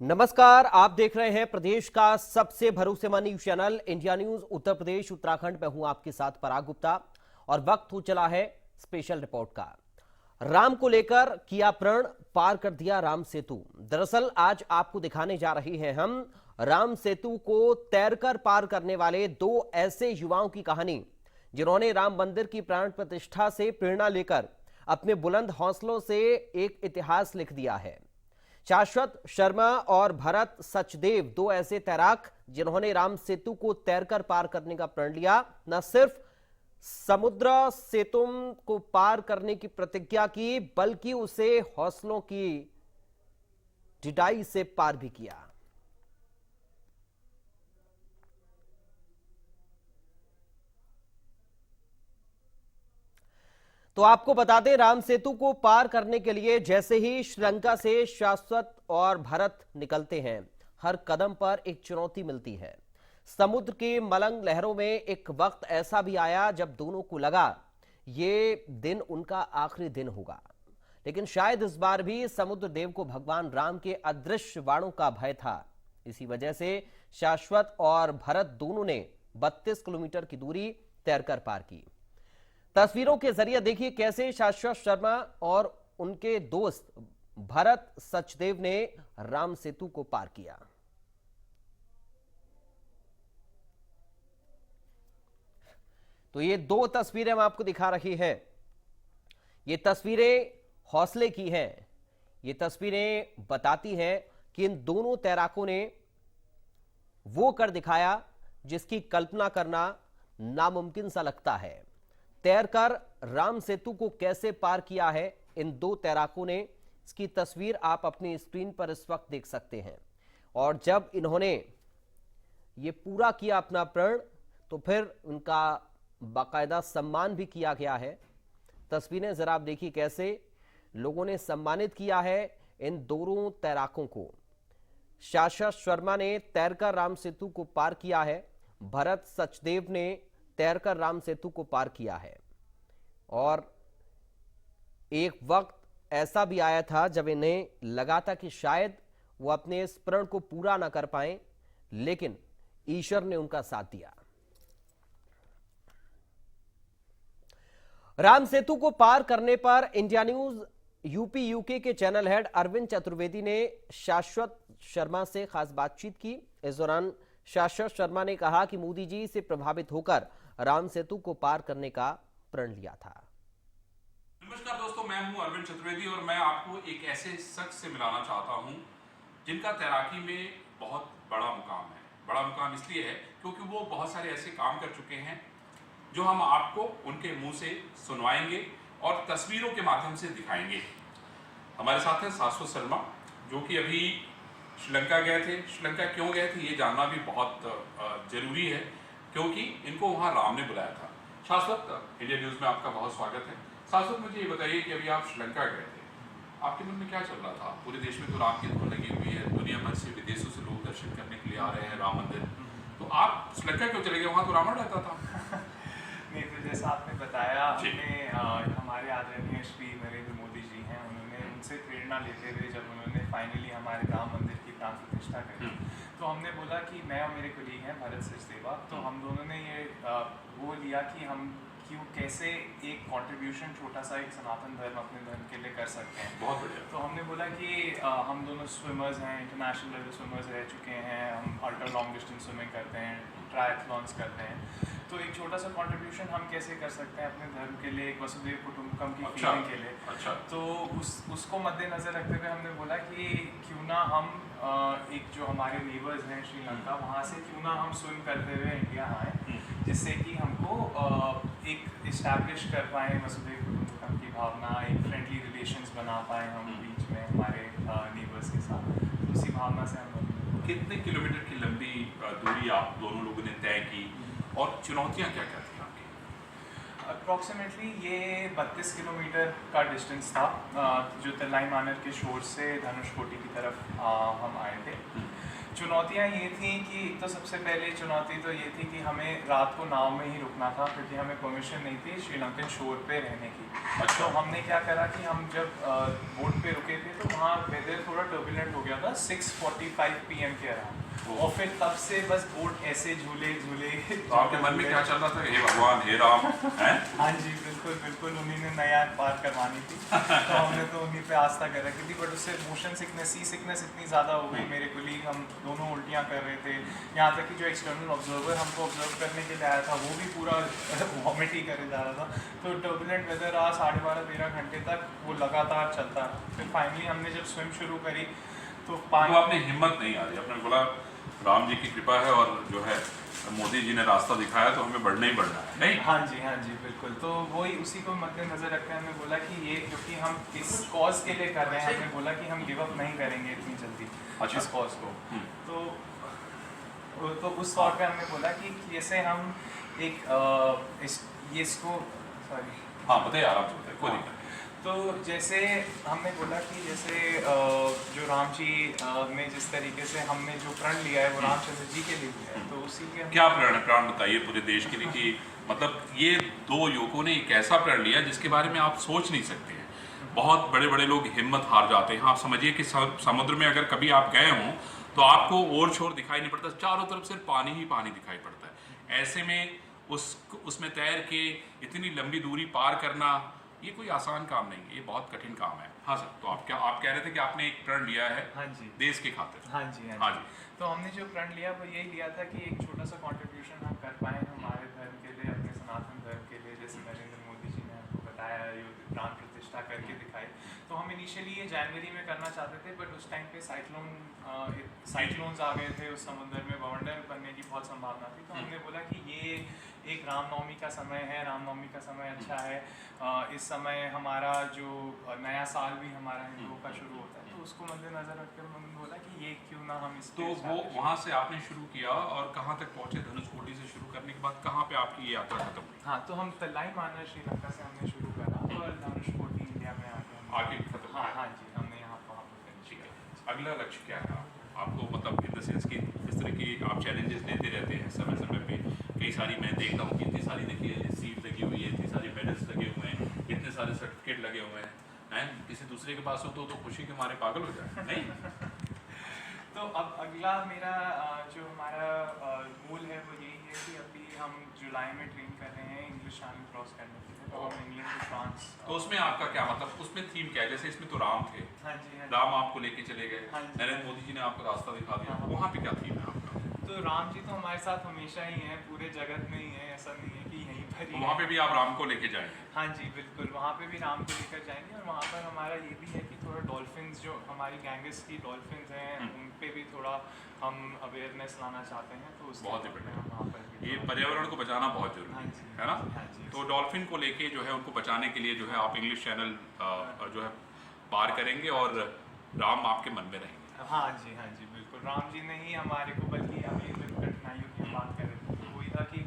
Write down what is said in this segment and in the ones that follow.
नमस्कार, आप देख रहे हैं प्रदेश का सबसे भरोसेमंद news channel India news Uttar Pradesh Uttarakhand में हूं आपके साथ पराग गुप्ता और वक्त हो चला है स्पेशल रिपोर्ट का। राम को लेकर किया प्रण, पार कर दिया राम सेतु। दरअसल आज आपको दिखाने जा रहे हैं हम राम सेतु को तैरकर पार करने वाले दो ऐसे युवाओं की कहानी जिन्होंने राम मंदिर की प्राण प्रतिष्ठा से प्रेरणा लेकर अपने बुलंद हौसलों से एक इतिहास लिख दिया है। शाश्वत शर्मा और भरत सचदेव दो ऐसे तैराक जिन्होंने राम सेतु को तैरकर पार करने का प्रण लिया। न सिर्फ समुद्र सेतु को पार करने की प्रतिज्ञा की, बल्कि उसे हौसलों की ढिठाई से पार भी किया। तो आपको बता दें, राम सेतु को पार करने के लिए जैसे ही श्रीलंका से शाश्वत और भरत निकलते हैं, हर कदम पर एक चुनौती मिलती है। समुद्र की मलंग लहरों में एक वक्त ऐसा भी आया जब दोनों को लगा ये दिन उनका आखिरी दिन होगा। लेकिन शायद इस बार भी समुद्र देव को भगवान राम के अदृश्य बाणों का भय था। इसी वजह से शाश्वत और भरत दोनों ने 32 किलोमीटर की दूरी तैरकर पार की। तस्वीरों के जरिए देखिए कैसे शाश्वत शर्मा और उनके दोस्त भरत सचदेव ने राम सेतु को पार किया। तो ये दो तस्वीरें हम आपको दिखा रही हैं। ये तस्वीरें हौसले की हैं। ये तस्वीरें बताती हैं कि इन दोनों तैराकों ने वो कर दिखाया जिसकी कल्पना करना नामुमकिन सा लगता है। तैरकर राम सेतु को कैसे पार किया है इन दो तैराकों ने, इसकी तस्वीर आप अपनी स्क्रीन पर इस वक्त देख सकते हैं। और जब इन्होंने ये पूरा किया अपना प्रण, तो फिर उनका बाकायदा सम्मान भी किया गया है। तस्वीरें जरा आप देखिए कैसे लोगों ने सम्मानित किया है इन दोनों तैराकों को। शाश्वत शर्मा ने तैरकर राम सेतु को पार किया है, भरत सचदेव ने तैरकर राम सेतु को पार किया है। और एक वक्त ऐसा भी आया था जब इन्हें लगा था कि शायद वो अपने इस प्रण को पूरा ना कर पाए, लेकिन ईश्वर ने उनका साथ दिया। राम सेतु को पार करने पर इंडिया न्यूज यूपी यूके के चैनल हेड अरविंद चतुर्वेदी ने शाश्वत शर्मा से खास बातचीत की। इस दौरान शाश्वत शर्मा ने कहा कि मोदी जी से प्रभावित होकर राम सेतु को पार करने का प्रण लिया था। नमस्कार दोस्तों, मैं हूं अरविंद चतुर्वेदी और मैं आपको एक ऐसे शख्स से मिलाना चाहता हूं जिनका तैराकी में बहुत बड़ा मुकाम है। बड़ा मुकाम इसलिए है क्योंकि वो बहुत सारे ऐसे काम कर चुके हैं जो हम आपको उनके मुंह से सुनवाएंगे और तस्वीरों के माध्यम से दिखाएंगे। हमारे साथ हैं शाश्वत शर्मा, जो कि अभी श्रीलंका गए थे। श्रीलंका क्यों गए थे ये जानना भी बहुत जरूरी है, क्योंकि इनको वहां राम ने बुलाया था। शाश्वत, इंडिया न्यूज में आपका बहुत स्वागत है। शाश्वत, मुझे ये बताइए कि अभी आप श्रीलंका गए थे, आपके मन में क्या चल रहा था? पूरे देश में तो राम की धुन लगी हुई है, दुनिया भर से विदेशों से लोग दर्शन करने के लिए आ रहे हैं राम मंदिर, तो आप श्रीलंका क्यों चले गए? वहां तो रावण रहता था। नहीं, तो जैसा आपने बताया, हमारे आदरणीय श्री नरेंद्र मोदी जी हैं, उन्होंने उनसे प्रेरणा लेते हुए जब उन्होंने फाइनली हमारे राम मंदिर की प्राण प्रतिष्ठा करी, तो हमने बोला कि मैं और मेरे कोलीग हैं भरत सचदेवा, तो हम दोनों ने ये वो लिया कि हम कैसे एक कंट्रीब्यूशन छोटा सा एक सनातन धर्म अपने धर्म के लिए कर सकते हैं। बहुत बढ़िया। तो हमने बोला कि हम दोनों स्विमर्स हैं, इंटरनेशनल लेवल स्विमर्स रह चुके हैं, हम अल्ट्रा लॉन्ग डिस्टेंस स्विमिंग करते हैं, ट्रायथलॉन्स करते हैं, तो एक छोटा सा कंट्रीब्यूशन हम कैसे कर सकते हैं अपने धर्म के लिए, एक वसुधैव कुटुंबकम की फीलिंग के लिए। तो उसको मद्देनजर रखते हुए हमने बोला कि क्यों ना हम एक जो हमारे नेबर्स हैं श्रीलंका, वहाँ से क्यों ना हम स्विम करते हुए इंडिया आए, जिससे कि हमको एक इस्टेब्लिश कर पाए वसुधैव कुटुंबकम की भावना, एक फ्रेंडली रिलेशंस बना पाए हम बीच में हमारे नेबर्स के साथ। तो उसी भावना से हम कितने किलोमीटर की लंबी दूरी आप दोनों लोगों ने तय की और चुनौतियां क्या क्या थी आपकी? अप्रॉक्सीमेटली ये 32 किलोमीटर का डिस्टेंस था, जो तलाई मानर के शोर से धनुषकोटी की तरफ हम आए थे। चुनौतियाँ ये थी कि एक तो सबसे पहले चुनौती तो ये थी कि हमें रात को नाव में ही रुकना था, क्योंकि हमें परमिशन नहीं थी श्रीलंकन शोर पे रहने की। तो हमने क्या करा कि हम जब बोट पे रुके थे तो वहाँ वेदर थोड़ा टर्बुलेंट हो गया था 6:45 PM के अराउंड, और फिर तब से बस बोट ऐसे झूले तो आपके मन में क्या चल रहा था, हे भगवान हे राम हैं? हाँ जी बिल्कुल उन्हीं ने नया पार करवानी थी तो हमने तो उन्हीं पे आस्था कर रखी थी, बट उससे मोशन सिकनेस सी सिकनेस इतनी ज़्यादा हो गई, मेरे कोलीग हम दोनों उल्टियाँ कर रहे थे, यहाँ तक कि जो एक्सटर्नल ऑब्जर्वर हमको ऑब्जर्व करने के लिए आया था वो भी पूरा वॉमिट ही करे जा रहा था। तो टर्बुलेंट वेदर रहा 12.5-13 घंटे तक, वो लगातार चलता रहा। फिर फाइनली हमने जब स्विम शुरू करी तो आपने हिम्मत नहीं आ रही, आपने बोला राम जी की कृपा है और जो है मोदी जी ने रास्ता दिखाया तो हमें बढ़ना ही बढ़ना है, नहीं? हाँ जी बिल्कुल। तो वही उसी को मद्देनजर रखकर हमने बोला कि ये क्योंकि हम इस कॉज के लिए कर रहे हैं, हमने बोला कि हम गिव अप नहीं करेंगे इतनी जल्दी इस कॉज को। तो उस तौर पे हमने बोला कि जैसे हम एक इसको सॉरी हाँ बताइए, आराम से बताइए, कोई दिक्कत। तो जैसे हमने बोला कि जैसे जो राम जी ने जिस तरीके से हमने जो प्रण लिया है वो रामचंद्र जी के लिए लिया है, तो उसी के क्या प्रण बताइए पूरे देश के लिए कि मतलब ये दो युवकों ने एक ऐसा प्रण लिया जिसके बारे में आप सोच नहीं सकते हैं। बहुत बड़े बड़े लोग हिम्मत हार जाते हैं। आप समझिए कि समुद्र में अगर कभी आप गए हों तो आपको ओर छोर दिखाई नहीं पड़ता, चारों तरफ सिर्फ पानी ही पानी दिखाई पड़ता है। ऐसे में उसमें तैर के इतनी लंबी दूरी पार करना ये कोई आसान काम नहीं है, ये बहुत कठिन काम है। हाँ सर, तो आप कह रहे थे कि आपने एक प्रण लिया है। हाँ जी, देश के खातिर। हाँ जी। तो हमने जो प्रण लिया वो यही लिया था कि एक छोटा सा कंट्रीब्यूशन हम कर पाएँ हमारे धर्म के लिए, अपने सनातन धर्म के लिए, जैसे नरेंद्र मोदी जी ने आपको बताया, प्राण प्रतिष्ठा करके दिखाई। तो हम इनिशियली ये जनवरी में करना चाहते थे, बट उस टाइम पे साइक्लोन्स आ गए थे उस समुद्र में, बवंडर बनने की बहुत संभावना थी। तो हमने बोला कि ये एक रामनवमी का समय है, रामनवमी का समय अच्छा है, इस समय हमारा जो नया साल भी हमारा हिंदुओं का शुरू होता है, तो उसको मद्देनजर रखकर हमने बोला कि ये क्यों ना हम इस तो वो वहाँ से आपने शुरू किया और कहाँ तक पहुँचे? धनुषकोटी से शुरू करने के बाद कहाँ पे आपकी ये यात्रा खत्म हुई? हाँ, तो हम तलाई मानर श्रीलंका से हमने शुरू करा और धनुषकोटी इंडिया में आगे खत्म। हाँ जी, हमने यहाँ पर ठीक है। अगला लक्ष्य क्या है आपको, मतलब इन द सेंस की इस तरह की आप चैलेंजेस लेते रहते हैं समय समय पे, कई सारी मैं देखता हूँ कि इतनी सारी देखिए सीट लगी हुई है, इतनी सारी मेडल्स लगे हुए हैं, इतने सारे सर्टिफिकेट लगे हुए हैं, किसी दूसरे के पास हो तो खुशी के मारे पागल हो जाए, नहीं? तो अब अगला मेरा जो हमारा गोल है वो यही है कि अभी हम जुलाई में ट्रेन कर रहे हैं इंग्लिश चैनल क्रॉस करने के लिए, तो हम इंग्लैंड टू फ्रांस। तो उसमें आपका क्या मतलब, उसमें थीम क्या है? जैसे इसमें तो राम थे, हाँ जी, राम आपको लेके चले गए, हाँ जी, नरेंद्र मोदी जी ने आपको रास्ता दिखा दिया, हाँ, वहाँ पे क्या थीम है आपका? तो राम जी तो हमारे साथ हमेशा ही हैं, पूरे जगत में ही हैं, ऐसा नहीं है कि यहीं पर ही। वहाँ पे भी आप राम को लेके जाएंगे? हाँ जी बिल्कुल, वहाँ पे भी राम को लेकर जाएंगे, और वहाँ पर हमारा ये भी है कि थोड़ा डॉल्फिन्स, जो हमारी गैंगस की डॉल्फिन्स हैं, उन पे भी थोड़ा हम अवेयरनेस लाना चाहते हैं। तो उस बहुत ही बढ़िया, वहाँ पर ये पर्यावरण को बचाना बहुत जरूरी है ना? हाँ जी। तो डॉल्फिन को लेके जो है उनको बचाने के लिए जो है आप इंग्लिश चैनल जो है पार करेंगे और राम आपके मन में रहेंगे। हाँ जी बिल्कुल, राम जी ने ही हमारे को, बल्कि अभी जो कठिनाइयों की हम बात कर रहे थे तो वही था कि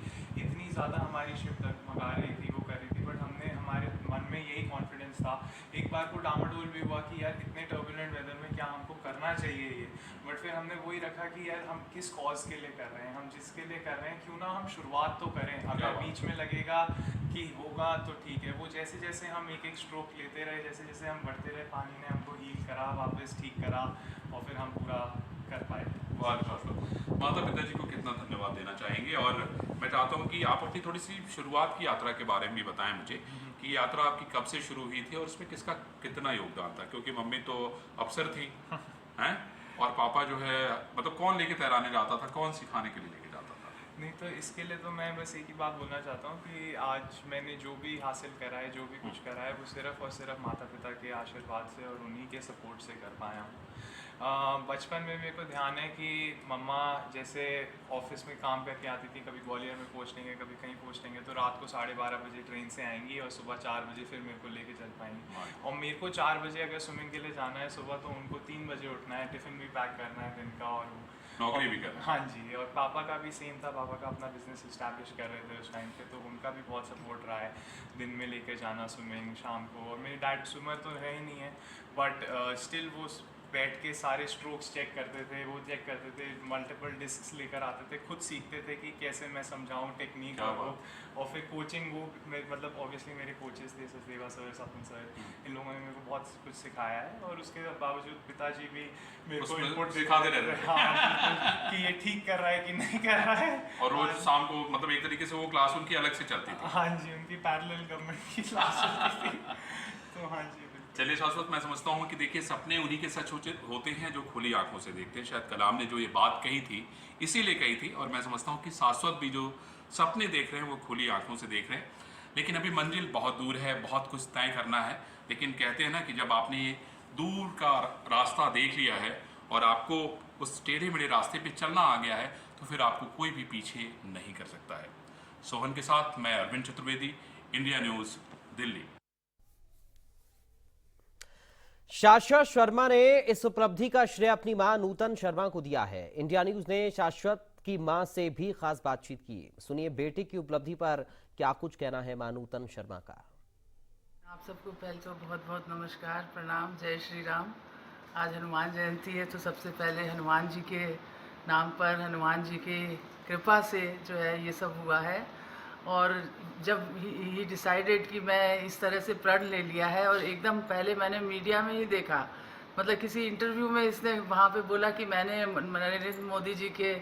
इतनी ज़्यादा हमारी शिप डगमगा रही थी, वो कर रही थी, बट हमने हमारे मन में यही कॉन्फिडेंस था। एक बार को डामाडोल भी हुआ कि यार इतने टर्बुलेंट वेदर में क्या हमको करना चाहिए ये, बट फिर हमने वही रखा कि यार हम किस कॉज के लिए कर रहे हैं, हम जिसके लिए कर रहे हैं क्यों ना हम शुरुआत तो करें। अगर बीच में लगेगा कि होगा तो ठीक है, वो जैसे जैसे हम एक स्ट्रोक लेते रहे, जैसे जैसे हम बढ़ते रहे, पानी ने हमको हील करा, वापस ठीक करा, और फिर हम पूरा कर पाए। माता पिता जी को कितना धन्यवाद देना चाहेंगे, और मैं चाहता हूँ कि आप अपनी थोड़ी सी शुरुआत की यात्रा के बारे में भी बताएं मुझे कि यात्रा आपकी कब से शुरू हुई थी और उसमें किसका कितना योगदान था, क्योंकि मम्मी तो अफसर थी हैं, और पापा जो है मतलब कौन लेके तैराने जाता था, कौन सिखाने के लिए लेके जाता था? नहीं, तो इसके लिए तो मैं बस एक ही बात बोलना चाहता हूँ कि आज मैंने जो भी हासिल करा है, जो भी कुछ करा है, वो सिर्फ़ और सिर्फ माता पिता के आशीर्वाद से और उन्हीं के सपोर्ट से कर पाया हूँ। बचपन में मेरे को ध्यान है कि मम्मा जैसे ऑफिस में काम करके आती थी, कभी ग्वालियर में पोस्टिंग है, कभी कहीं पोस्टिंग है, तो रात को 12:30 बजे ट्रेन से आएंगी और सुबह 4 बजे फिर मेरे को लेके चल पाएंगी। और मेरे को 4 बजे अगर स्विमिंग के लिए जाना है सुबह, तो उनको 3 बजे उठना है, टिफ़िन भी पैक करना है दिन का, और नौकरी भी कर रहे हैं। हाँ जी, और पापा का भी सेम था, पापा का अपना बिजनेस इस्टेब्लिश कर रहे थे उस टाइम पे, तो उनका भी बहुत सपोर्ट रहा है, दिन में लेके जाना स्विमिंग, शाम को। और मेरे डैड स्विमर तो है ही नहीं है, बट स्टिल वो बैठ के सारे स्ट्रोक्स चेक करते थे, वो चेक करते थे, मल्टीपल डिस्क्स लेकर आते थे, खुद सीखते थे कि कैसे मैं समझाऊँ टेक्निक क्या और वो। बात। और फिर कोचिंग वो मतलब ऑब्वियसली मेरे कोचेस थे, सचदेवा सर, सपन सर, इन लोगों ने मेरे को बहुत कुछ सिखाया है। और उसके बावजूद पिताजी भी मेरे को उसमें इनपुट दिखाते रहते थे। हाँ, कि ये ठीक कर रहा है कि नहीं कर रहा है। और रोज शाम को मतलब एक तरीके से वो क्लास उनकी अलग से चलती थी। हाँ जी, उनकी पैरेलल गवर्नमेंट की क्लास चलती थी। तो हाँ जी, चलिए शाश्वत, मैं समझता हूँ कि देखिए सपने उन्हीं के सच होते हैं जो खुली आंखों से देखते हैं। शायद कलाम ने जो ये बात कही थी इसीलिए कही थी, और मैं समझता हूँ कि शाश्वत भी जो सपने देख रहे हैं वो खुली आंखों से देख रहे हैं। लेकिन अभी मंजिल बहुत दूर है, बहुत कुछ तय करना है। लेकिन कहते हैं ना कि जब आपने ये दूर का रास्ता देख लिया है और आपको उस टेढ़े मेढ़े रास्ते पे चलना आ गया है, तो फिर आपको कोई भी पीछे नहीं कर सकता है। सोहन के साथ मैं अरविंद चतुर्वेदी, इंडिया न्यूज़, दिल्ली। शाश्वत शर्मा ने इस उपलब्धि का श्रेय अपनी मां नूतन शर्मा को दिया है। इंडिया न्यूज ने शाश्वत की मां से भी खास बातचीत की। सुनिए बेटे की उपलब्धि पर क्या कुछ कहना है मां नूतन शर्मा का। आप सबको पहले तो बहुत बहुत नमस्कार, प्रणाम, जय श्री राम। आज हनुमान जयंती है, तो सबसे पहले हनुमान जी के नाम पर, हनुमान जी की कृपा से जो है ये सब हुआ है। और जब ही डिसाइडेड कि मैं इस तरह से प्रण ले लिया है, और एकदम पहले मैंने मीडिया में ही देखा, मतलब किसी इंटरव्यू में इसने वहाँ पे बोला कि मैंने नरेंद्र मोदी जी के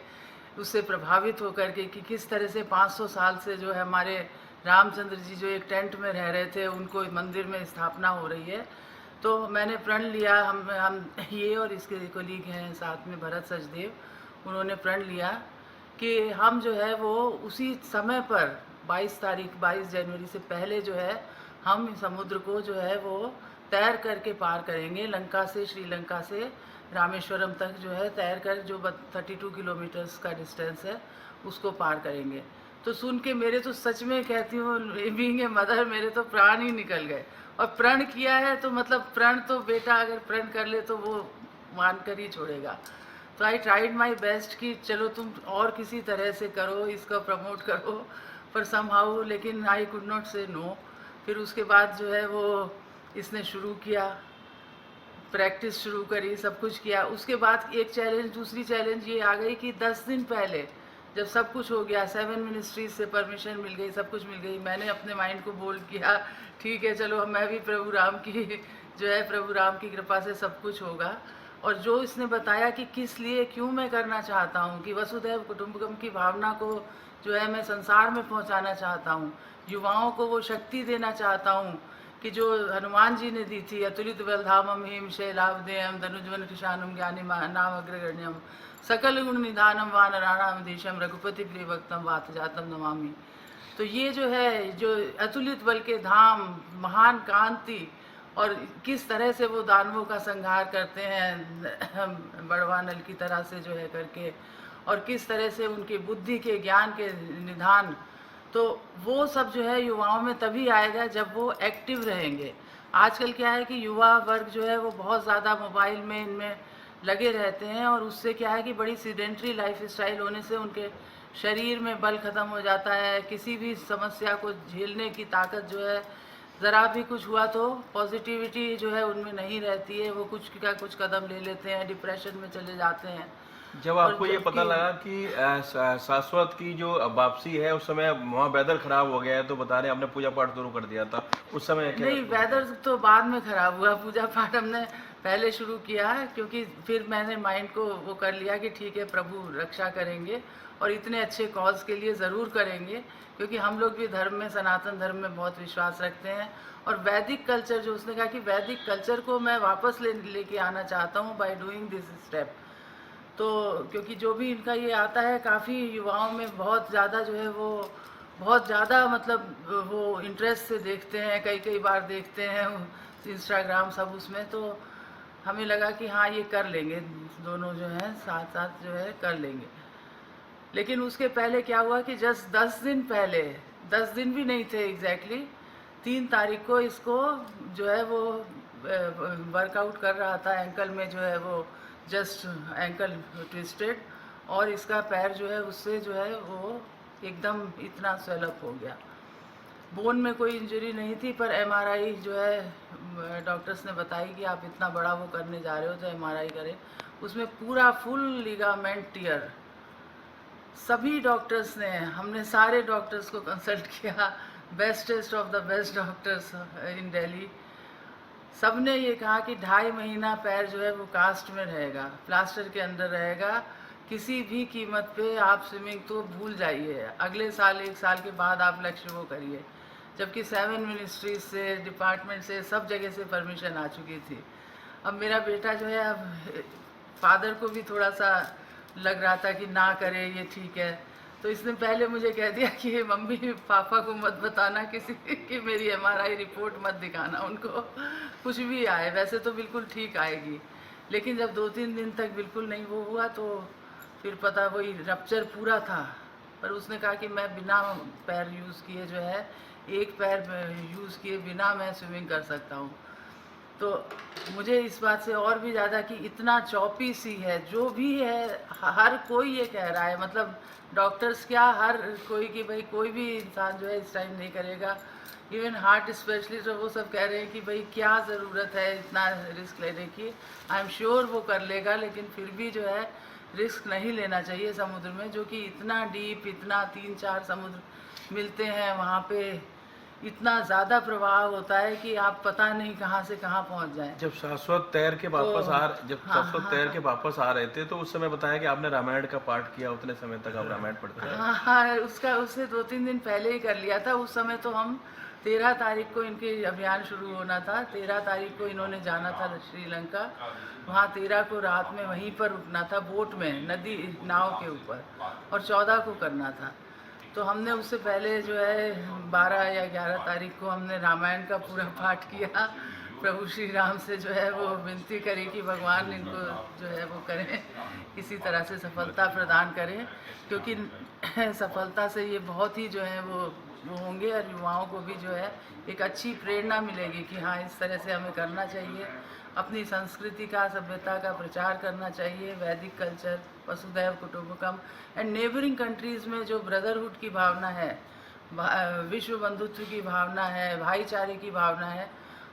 उससे प्रभावित होकर के कि किस तरह से 500 साल से जो है हमारे रामचंद्र जी जो एक टेंट में रह रहे थे, उनको मंदिर में स्थापना हो रही है। तो मैंने प्रण लिया, हम ये और इसके कोलीग हैं साथ में भरत सचदेव, उन्होंने प्रण लिया कि हम जो है वो उसी समय पर 22 जनवरी से पहले जो है हम समुद्र को जो है वो तैर करके पार करेंगे। लंका से, श्रीलंका से रामेश्वरम तक जो है तैर कर, जो 32 किलोमीटर्स का डिस्टेंस है, उसको पार करेंगे। तो सुन के मेरे तो सच में कहती हूँ, बीइंग ए मदर, मेरे तो प्राण ही निकल गए। और प्रण किया है तो मतलब प्रण तो बेटा अगर प्रण कर ले तो वो मान कर ही छोड़ेगा। तो आई ट्राइड माई बेस्ट कि चलो तुम और किसी तरह से करो, इसको प्रमोट करो, पर समहाउ, लेकिन आई कुड नॉट से नो। फिर उसके बाद जो है वो इसने शुरू किया, प्रैक्टिस शुरू करी, सब कुछ किया। उसके बाद एक चैलेंज, दूसरी चैलेंज ये आ गई कि 10 दिन पहले जब सब कुछ हो गया, 7 मिनिस्ट्रीज से परमिशन मिल गई, सब कुछ मिल गई, मैंने अपने माइंड को बोल्ड किया, ठीक है चलो मैं भी प्रभु राम की जो है प्रभु राम की कृपा से सब कुछ होगा। और जो इसने बताया कि किस लिए, क्यों मैं करना चाहता हूँ, कि वसुधैव कुटुंबकम की भावना को जो है मैं संसार में पहुँचाना चाहता हूँ, युवाओं को वो शक्ति देना चाहता हूँ कि जो हनुमान जी ने दी थी, अतुलित बलधामम हिम शैलाब्देयम धनुजवन कृशानम ज्ञानी नाम अग्रगण्यम सकल गुण निधानम वानराणाम देशम रघुपति प्रिय भक्तम वात जातम नमामि। तो ये जो है, जो अतुलित बल के धाम, महान कांति, और किस तरह से वो दानवों का संहार करते हैं बड़वा नल की तरह से जो है करके, और किस तरह से उनकी बुद्धि के, ज्ञान के निधान, तो वो सब जो है युवाओं में तभी आएगा जब वो एक्टिव रहेंगे। आजकल क्या है कि युवा वर्ग जो है वो बहुत ज़्यादा मोबाइल में, इनमें लगे रहते हैं, और उससे क्या है कि बड़ी सीडेंट्री लाइफ स्टाइल होने से उनके शरीर में बल ख़त्म हो जाता है, किसी भी समस्या को झेलने की ताकत जो है, ज़रा भी कुछ हुआ तो पॉजिटिविटी जो है उनमें नहीं रहती है, वो कुछ का कुछ कदम ले लेते हैं, डिप्रेशन में चले जाते हैं। जब आपको ये पता लगा कि शाश्वत की जो वापसी है, उस समय वहाँ वेदर खराब हो गया है, तो बता रहे आपने पूजा पाठ शुरू कर दिया था उस समय क्या? नहीं, वेदर तो बाद में खराब हुआ, पूजा पाठ हमने पहले शुरू किया, क्योंकि फिर मैंने माइंड को वो कर लिया कि ठीक है प्रभु रक्षा करेंगे, और इतने अच्छे कॉज के लिए ज़रूर करेंगे, क्योंकि हम लोग भी धर्म में, सनातन धर्म में बहुत विश्वास रखते हैं। और वैदिक कल्चर, जो उसने कहा कि वैदिक कल्चर को मैं वापस लेके आना चाहता हूँ बाय डूइंग दिस स्टेप। तो क्योंकि जो भी इनका ये आता है, काफ़ी युवाओं में बहुत ज़्यादा जो है वो बहुत ज़्यादा मतलब वो इंटरेस्ट से देखते हैं, कई बार देखते हैं इंस्टाग्राम सब उसमें। तो हमें लगा कि हाँ ये कर लेंगे, दोनों जो हैं साथ साथ जो है कर लेंगे। लेकिन उसके पहले क्या हुआ कि जस्ट 10 दिन पहले, 10 दिन भी नहीं थे एग्जैक्टली, 3 तारीख को इसको जो है वो वर्कआउट कर रहा था, एंकल में जो है वो जस्ट एंकल ट्विस्टेड, और इसका पैर जो है उससे जो है वो एकदम इतना स्वेलअप हो गया। बोन में कोई इंजरी नहीं थी, पर एमआरआई जो है डॉक्टर्स ने बताई कि आप इतना बड़ा वो करने जा रहे हो तो एमआरआई करें। उसमें पूरा फुल लिगामेंट टियर। सभी डॉक्टर्स ने, हमने सारे डॉक्टर्स को कंसल्ट किया, bestest of the best doctors इन दिल्ली। सब ने ये कहा कि 2.5 महीना पैर जो है वो कास्ट में रहेगा, प्लास्टर के अंदर रहेगा। किसी भी कीमत पे आप स्विमिंग तो भूल जाइए, अगले साल 1 साल के बाद आप लक्ष्य वो करिए। जबकि 7 मिनिस्ट्रीज से, डिपार्टमेंट से, सब जगह से परमिशन आ चुकी थी। अब मेरा बेटा जो है, अब फादर को भी थोड़ा सा लग रहा था कि ना करे ये ठीक है, तो इसने पहले मुझे कह दिया कि मम्मी पापा को मत बताना किसी की मेरी एमआरआई रिपोर्ट मत दिखाना उनको, कुछ भी आए। वैसे तो बिल्कुल ठीक आएगी, लेकिन जब 2-3 दिन तक बिल्कुल नहीं वो हुआ तो फिर पता वही रप्चर पूरा था। पर उसने कहा कि मैं बिना पैर यूज़ किए जो है, एक पैर यूज़ किए बिना मैं स्विमिंग कर सकता हूँ। तो मुझे इस बात से और भी ज़्यादा कि इतना चौपी सी है, जो भी है हर कोई ये कह रहा है, मतलब डॉक्टर्स क्या, हर कोई कि भाई कोई भी इंसान जो है इस टाइम नहीं करेगा। इवन हार्ट स्पेशलिस्ट वो सब कह रहे हैं कि भाई क्या ज़रूरत है इतना रिस्क लेने की। आई एम श्योर वो कर लेगा, लेकिन फिर भी जो है रिस्क नहीं लेना चाहिए समुद्र में, जो कि इतना डीप, इतना 3-4 समुद्र मिलते हैं वहाँ पे, इतना ज़्यादा प्रवाह होता है कि आप पता नहीं कहाँ से कहाँ पहुँच जाएं। जब शाश्वत तैर के वापस हाँ, शाश्वत तैर के वापस आ रहे थे तो उस समय बताया कि आपने रामायण का पाठ किया, उतने समय तक आप रामायण पढ़ते रहे। हाँ, उससे 2-3 दिन पहले ही कर लिया था। उस समय तो हम 13 तारीख को इनके अभियान शुरू होना था। 13 तारीख को इन्होंने जाना था श्रीलंका। वहाँ 13 को रात में वहीं पर रुकना था, बोट में, नदी नाव के ऊपर, और 14 को करना था। तो हमने उससे पहले जो है 12 या 11 तारीख को हमने रामायण का पूरा पाठ किया। प्रभु श्री राम से जो है वो विनती करी कि भगवान इनको जो है वो करें, किसी तरह से सफलता प्रदान करें, क्योंकि सफलता से ये बहुत ही जो है वो होंगे, और युवाओं को भी जो है एक अच्छी प्रेरणा मिलेगी कि हाँ इस तरह से हमें करना चाहिए। अपनी संस्कृति का, सभ्यता का प्रचार करना चाहिए, वैदिक कल्चर, वसुधैव कुटुंबकम, एंड नेबरिंग कंट्रीज़ में जो ब्रदरहुड की भावना है, विश्व बंधुत्व की भावना है, भाईचारे की भावना है,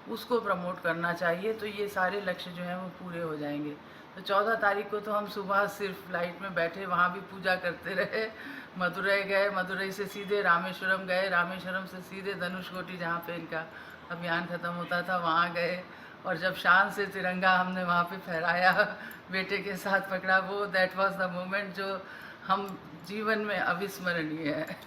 उसको प्रमोट करना चाहिए। तो ये सारे लक्ष्य जो हैं वो पूरे हो जाएंगे। तो 14 तारीख को तो हम सुबह सिर्फ फ्लाइट में बैठे, वहाँ भी पूजा करते रहे। मदुरई गए, मदुरई से सीधे रामेश्वरम गए, रामेश्वरम से सीधे धनुषकोटी जहाँ पे इनका अभियान ख़त्म होता था वहाँ गए, और जब शान से तिरंगा हमने वहाँ पे फहराया, बेटे के साथ पकड़ा, वो दैट वाज द मोमेंट जो हम जीवन में अविस्मरणीय है।